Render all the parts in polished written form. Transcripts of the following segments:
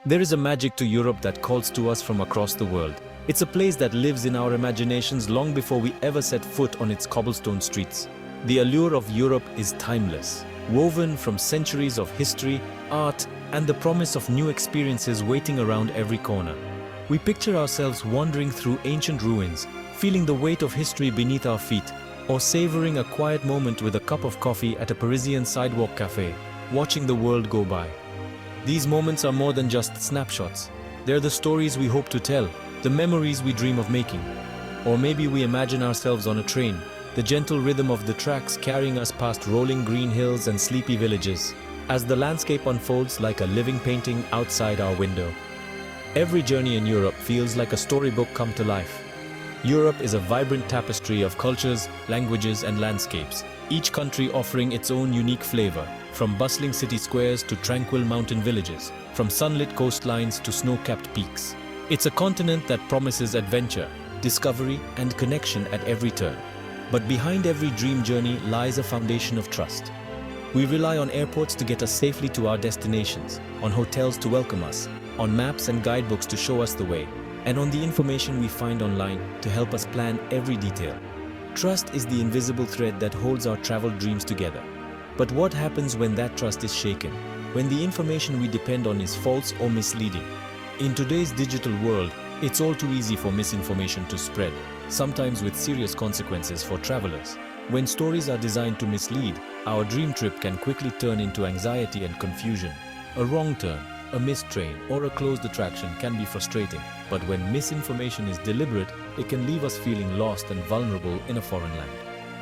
There is a magic to Europe that calls to us from across the world. It's a place that lives in our imaginations long before we ever set foot on its cobblestone streets. The allure of Europe is timeless, woven from centuries of history, art, and the promise of new experiences waiting around every corner. We picture ourselves wandering through ancient ruins, feeling the weight of history beneath our feet, or savoring a quiet moment with a cup of coffee at a Parisian sidewalk cafe, watching the world go by. These moments are more than just snapshots. They're the stories we hope to tell, the memories we dream of making. Or maybe we imagine ourselves on a train, the gentle rhythm of the tracks carrying us past rolling green hills and sleepy villages, as the landscape unfolds like a living painting outside our window. Every journey in Europe feels like a storybook come to life. Europe is a vibrant tapestry of cultures, languages, and landscapes, each country offering its own unique flavor, from bustling city squares to tranquil mountain villages, from sunlit coastlines to snow-capped peaks. It's a continent that promises adventure, discovery, and connection at every turn. But behind every dream journey lies a foundation of trust. We rely on airports to get us safely to our destinations, on hotels to welcome us, on maps and guidebooks to show us the way, and on the information we find online to help us plan every detail. Trust is the invisible thread that holds our travel dreams together. But what happens when that trust is shaken? When the information we depend on is false or misleading? In today's digital world, it's all too easy for misinformation to spread, sometimes with serious consequences for travelers. When stories are designed to mislead, our dream trip can quickly turn into anxiety and confusion. A wrong turn, a missed train, or a closed attraction can be frustrating. But when misinformation is deliberate, it can leave us feeling lost and vulnerable in a foreign land.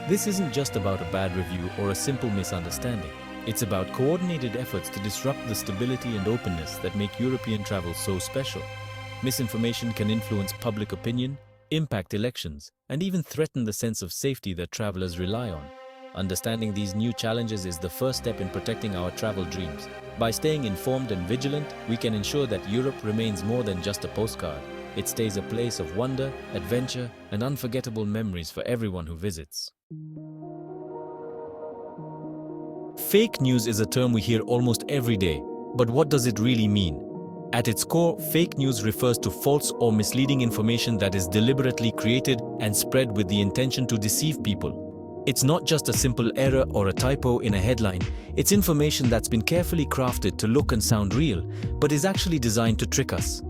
This isn't just about a bad review or a simple misunderstanding. It's about coordinated efforts to disrupt the stability and openness that make European travel so special. Misinformation can influence public opinion, impact elections, and even threaten the sense of safety that travelers rely on. Understanding these new challenges is the first step in protecting our travel dreams. By staying informed and vigilant, we can ensure that Europe remains more than just a postcard. It stays a place of wonder, adventure, and unforgettable memories for everyone who visits. Fake news is a term we hear almost every day, but what does it really mean? At its core, fake news refers to false or misleading information that is deliberately created and spread with the intention to deceive people. It's not just a simple error or a typo in a headline. It's information that's been carefully crafted to look and sound real, but is actually designed to trick us.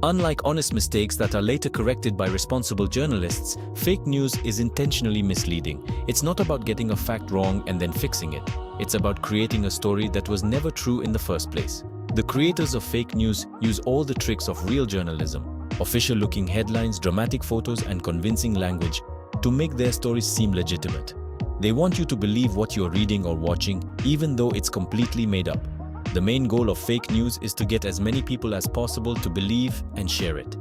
Unlike honest mistakes that are later corrected by responsible journalists, fake news is intentionally misleading. It's not about getting a fact wrong and then fixing it. It's about creating a story that was never true in the first place. The creators of fake news use all the tricks of real journalism, official-looking headlines, dramatic photos, and convincing language to make their stories seem legitimate. They want you to believe what you're reading or watching, even though it's completely made up. The main goal of fake news is to get as many people as possible to believe and share it.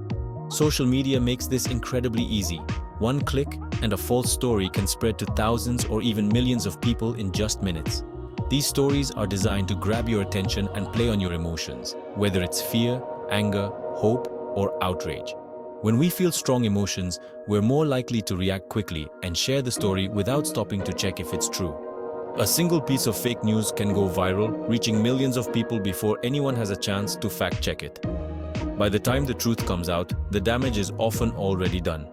Social media makes this incredibly easy. One click and a false story can spread to thousands or even millions of people in just minutes. These stories are designed to grab your attention and play on your emotions, whether it's fear, anger, hope, or outrage. When we feel strong emotions, we're more likely to react quickly and share the story without stopping to check if it's true. A single piece of fake news can go viral, reaching millions of people before anyone has a chance to fact-check it. By the time the truth comes out, the damage is often already done.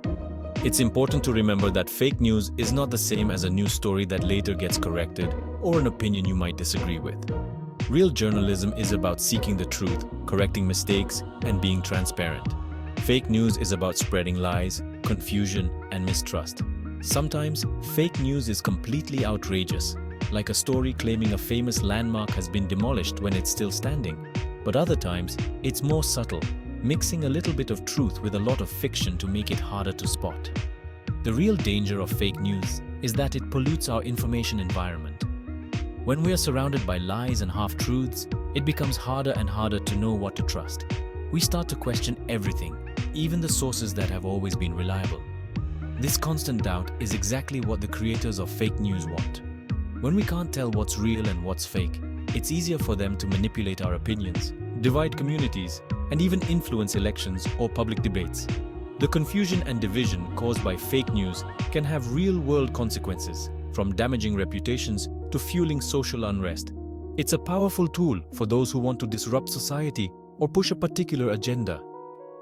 It's important to remember that fake news is not the same as a news story that later gets corrected or an opinion you might disagree with. Real journalism is about seeking the truth, correcting mistakes, and being transparent. Fake news is about spreading lies, confusion, and mistrust. Sometimes, fake news is completely outrageous, like a story claiming a famous landmark has been demolished when it's still standing. But other times, it's more subtle, mixing a little bit of truth with a lot of fiction to make it harder to spot. The real danger of fake news is that it pollutes our information environment. When we are surrounded by lies and half-truths, it becomes harder and harder to know what to trust. We start to question everything, even the sources that have always been reliable. This constant doubt is exactly what the creators of fake news want. When we can't tell what's real and what's fake, it's easier for them to manipulate our opinions, divide communities, and even influence elections or public debates. The confusion and division caused by fake news can have real-world consequences, from damaging reputations to fueling social unrest. It's a powerful tool for those who want to disrupt society or push a particular agenda.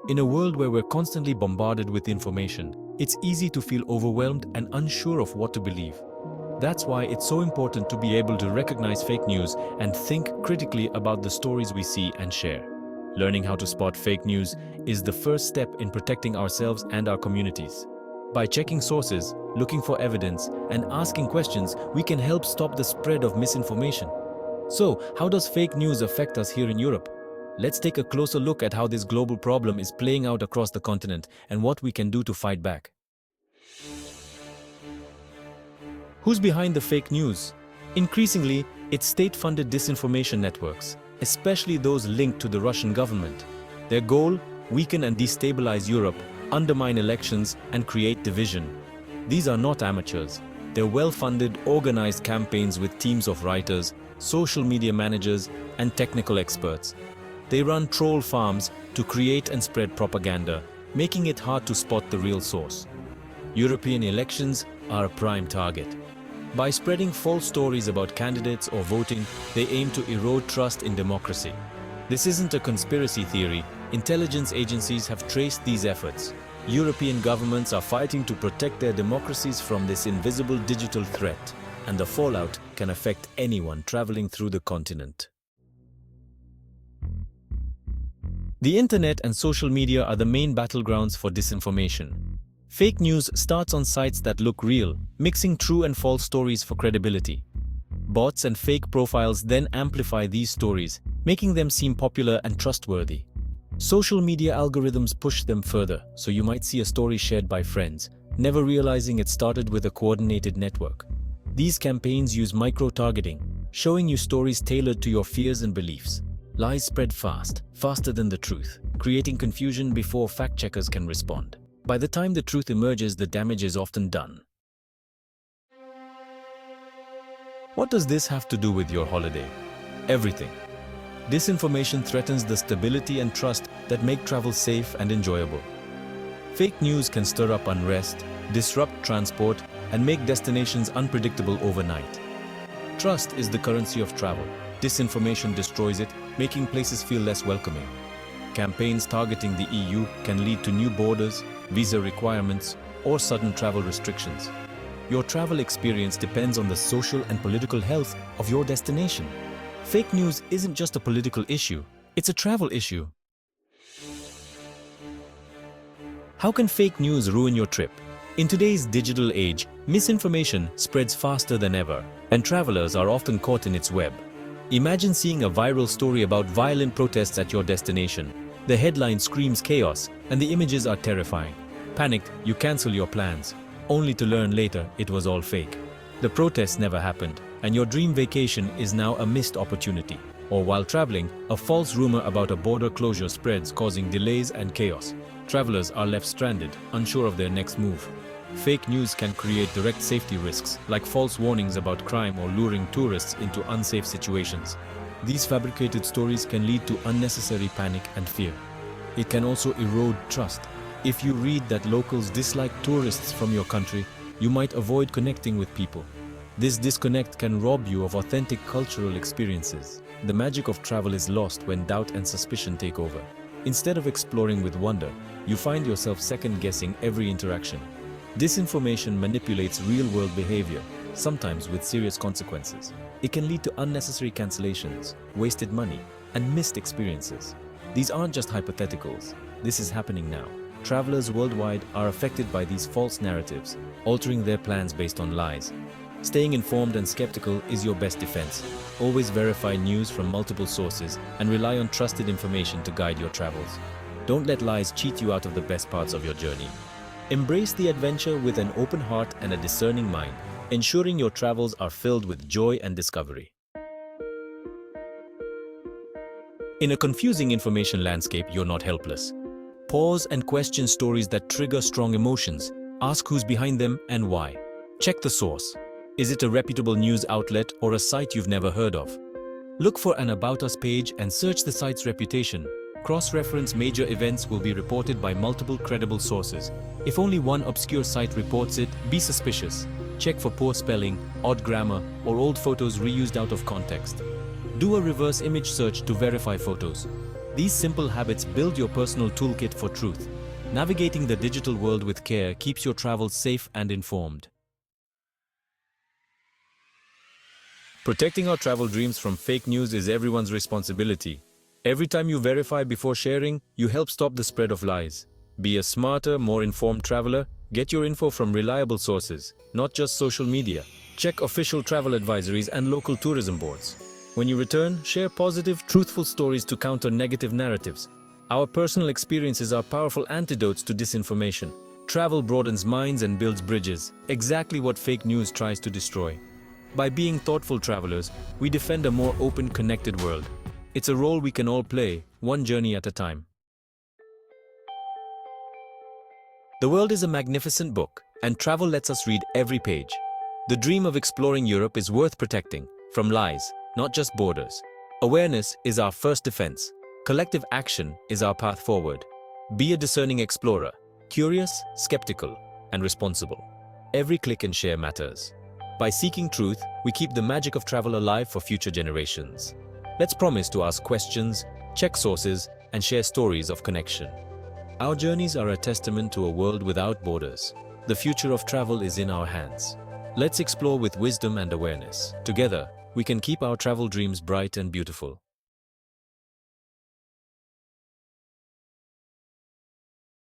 In a world where we're constantly bombarded with information, it's easy to feel overwhelmed and unsure of what to believe. That's why it's so important to be able to recognize fake news and think critically about the stories we see and share. Learning how to spot fake news is the first step in protecting ourselves and our communities. By checking sources, looking for evidence, and asking questions, we can help stop the spread of misinformation. So, how does fake news affect us here in Europe? Let's take a closer look at how this global problem is playing out across the continent and what we can do to fight back. Who's behind the fake news? Increasingly, it's state-funded disinformation networks, especially those linked to the Russian government. Their goal? Weaken and destabilize Europe, undermine elections, and create division. These are not amateurs. They're well-funded, organized campaigns with teams of writers, social media managers, and technical experts. They run troll farms to create and spread propaganda, making it hard to spot the real source. European elections are a prime target. By spreading false stories about candidates or voting, they aim to erode trust in democracy. This isn't a conspiracy theory. Intelligence agencies have traced these efforts. European governments are fighting to protect their democracies from this invisible digital threat, and the fallout can affect anyone traveling through the continent. The internet and social media are the main battlegrounds for disinformation. Fake news starts on sites that look real, mixing true and false stories for credibility. Bots and fake profiles then amplify these stories, making them seem popular and trustworthy. Social media algorithms push them further, so you might see a story shared by friends, never realizing it started with a coordinated network. These campaigns use micro-targeting, showing you stories tailored to your fears and beliefs. Lies spread fast, faster than the truth, creating confusion before fact-checkers can respond. By the time the truth emerges, the damage is often done. What does this have to do with your holiday? Everything. Disinformation threatens the stability and trust that make travel safe and enjoyable. Fake news can stir up unrest, disrupt transport, and make destinations unpredictable overnight. Trust is the currency of travel. Disinformation destroys it, making places feel less welcoming. Campaigns targeting the EU can lead to new borders, visa requirements, or sudden travel restrictions. Your travel experience depends on the social and political health of your destination. Fake news isn't just a political issue, it's a travel issue. How can fake news ruin your trip? In today's digital age, misinformation spreads faster than ever, and travelers are often caught in its web. Imagine seeing a viral story about violent protests at your destination. The headline screams chaos, and the images are terrifying. Panicked, you cancel your plans, only to learn later it was all fake. The protests never happened, and your dream vacation is now a missed opportunity. Or while traveling, a false rumor about a border closure spreads, causing delays and chaos. Travelers are left stranded, unsure of their next move. Fake news can create direct safety risks, like false warnings about crime or luring tourists into unsafe situations. These fabricated stories can lead to unnecessary panic and fear. It can also erode trust. If you read that locals dislike tourists from your country, you might avoid connecting with people. This disconnect can rob you of authentic cultural experiences. The magic of travel is lost when doubt and suspicion take over. Instead of exploring with wonder, you find yourself second-guessing every interaction. Disinformation manipulates real-world behavior, sometimes with serious consequences. It can lead to unnecessary cancellations, wasted money, and missed experiences. These aren't just hypotheticals. This is happening now. Travelers worldwide are affected by these false narratives, altering their plans based on lies. Staying informed and skeptical is your best defense. Always verify news from multiple sources and rely on trusted information to guide your travels. Don't let lies cheat you out of the best parts of your journey. Embrace the adventure with an open heart and a discerning mind, ensuring your travels are filled with joy and discovery. In a confusing information landscape, you're not helpless. Pause and question stories that trigger strong emotions. Ask who's behind them and why. Check the source. Is it a reputable news outlet or a site you've never heard of? Look for an About Us page and search the site's reputation. Cross-reference major events will be reported by multiple credible sources. If only one obscure site reports it, be suspicious. Check for poor spelling, odd grammar, or old photos reused out of context. Do a reverse image search to verify photos. These simple habits build your personal toolkit for truth. Navigating the digital world with care keeps your travels safe and informed. Protecting our travel dreams from fake news is everyone's responsibility. Every time you verify before sharing, you help stop the spread of lies. Be a smarter, more informed traveler. Get your info from reliable sources, not just social media. Check official travel advisories and local tourism boards. When you return, share positive, truthful stories to counter negative narratives. Our personal experiences are powerful antidotes to disinformation. Travel broadens minds and builds bridges, exactly what fake news tries to destroy. By being thoughtful travelers, we defend a more open, connected world. It's a role we can all play, one journey at a time. The world is a magnificent book, and travel lets us read every page. The dream of exploring Europe is worth protecting, from lies, not just borders. Awareness is our first defense. Collective action is our path forward. Be a discerning explorer, curious, skeptical, and responsible. Every click and share matters. By seeking truth, we keep the magic of travel alive for future generations. Let's promise to ask questions, check sources, and share stories of connection. Our journeys are a testament to a world without borders. The future of travel is in our hands. Let's explore with wisdom and awareness. Together, we can keep our travel dreams bright and beautiful.